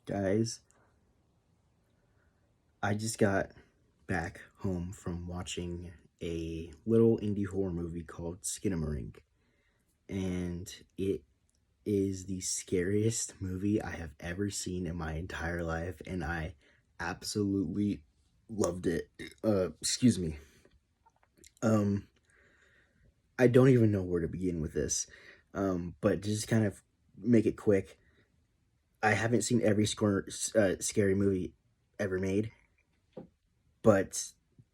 Guys, I just got back home from watching a little indie horror movie called Skinamarink, and it is the scariest movie I have ever seen in my entire life, and I absolutely loved it. Excuse me. Um, I don't even know where to begin with this, but just kind of make it quick. I haven't seen every scary movie ever made, but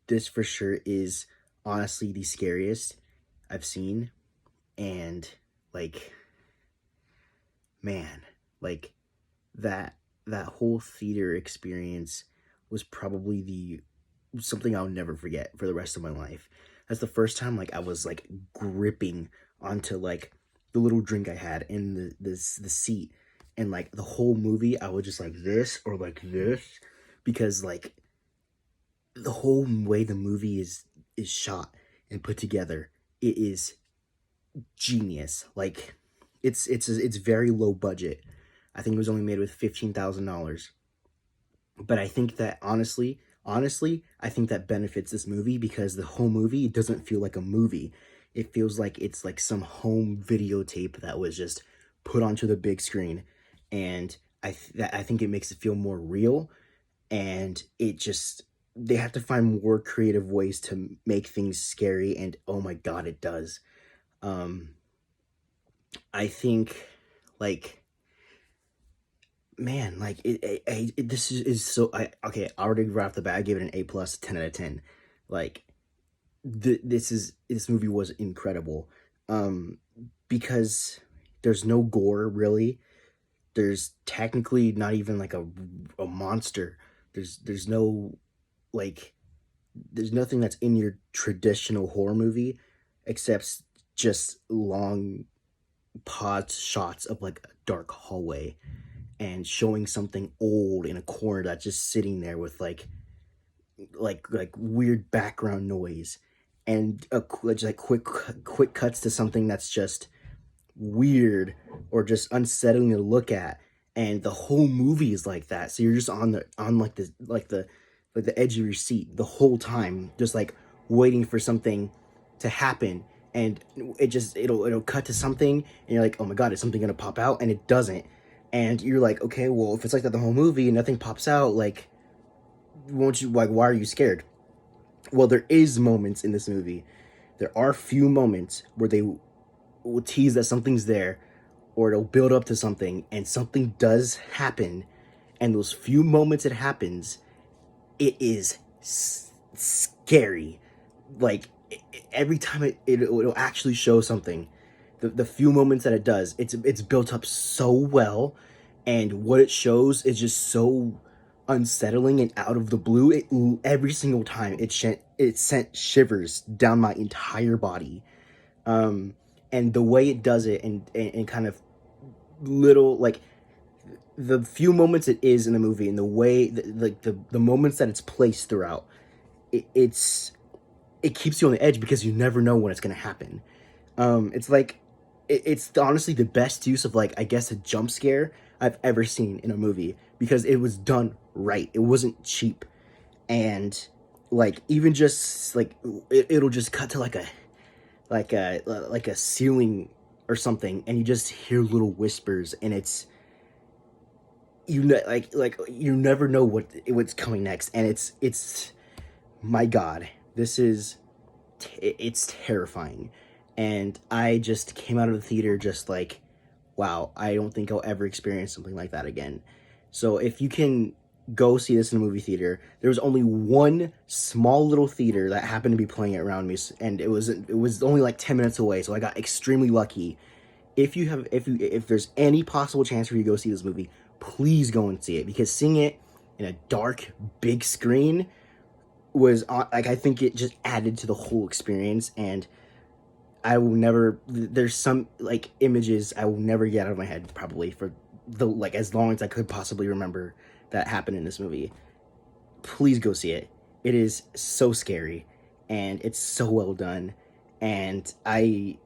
this for sure is honestly the scariest I've seen. And like, man, like that that whole theater experience was probably the something I'll never forget for the rest of my life. That's the first time like I was like gripping onto like the little drink I had in the seat, and like the whole movie I was just like this or like this, because like the whole way the movie is shot and put together, it is genius. Like it's very low budget. I think it was only made with $15,000. But I think that honestly, I think that benefits this movie because the whole movie doesn't feel like a movie. It feels like it's like some home videotape that was just put onto the big screen, and I think it makes it feel more real. And it just, they have to find more creative ways to make things scary, and oh my god, it does. um I think, like, man, like this is so, I okay, already right off the bat I gave it an A plus, 10 out of 10. Like, this movie was incredible, um because there's no gore really. There's technically not even like a monster. There's no, like, there's nothing that's in your traditional horror movie except just long pause shots of like a dark hallway and showing something old in a corner that's just sitting there with like weird background noise, and just like quick cuts to something that's just weird or just unsettling to look at, and the whole movie is like that. So you're just on like the edge of your seat the whole time, just like waiting for something to happen, and it'll cut to something, and you're like, oh my god, is something gonna pop out? And it doesn't. And you're like, okay, well, if it's like that the whole movie and nothing pops out, like, won't you, like, why are you scared? Well, there is moments in this movie, there are few moments where they will tease that something's there, or it'll build up to something and something does happen, and those few moments it happens, it is scary. Like, every time it'll actually show something, the few moments that it does, it's built up so well, and what it shows is just so unsettling and out of the blue. Every single time it sent shivers down my entire body. um and the way it does it, and kind of little, like, the few moments it is in the movie, and the way like the moments that it's placed throughout, it keeps you on the edge because you never know when it's going to happen. It's like, it's honestly the best use of, like, I guess, a jump scare I've ever seen in a movie, because it was done right. It wasn't cheap. And like, even just like it'll just cut to like a ceiling or something, and you just hear little whispers, and it's, you know, like you never know what's coming next, and it's my god, this is it's terrifying. And I just came out of the theater just like, wow, I don't think I'll ever experience something like that again. So if you can go see this in a movie theater, there was only one small little theater that happened to be playing it around me, and it was only like 10 minutes away, so I got extremely lucky. If there's any possible chance for you to go see this movie, please go and see it, because seeing it in a dark big screen was, like, I think it just added to the whole experience. And I will never, there's some like images I will never get out of my head, probably for the, like, as long as I could possibly remember, that happened in this movie. Please go see it. It is so scary, and it's so well done, and I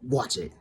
watch it.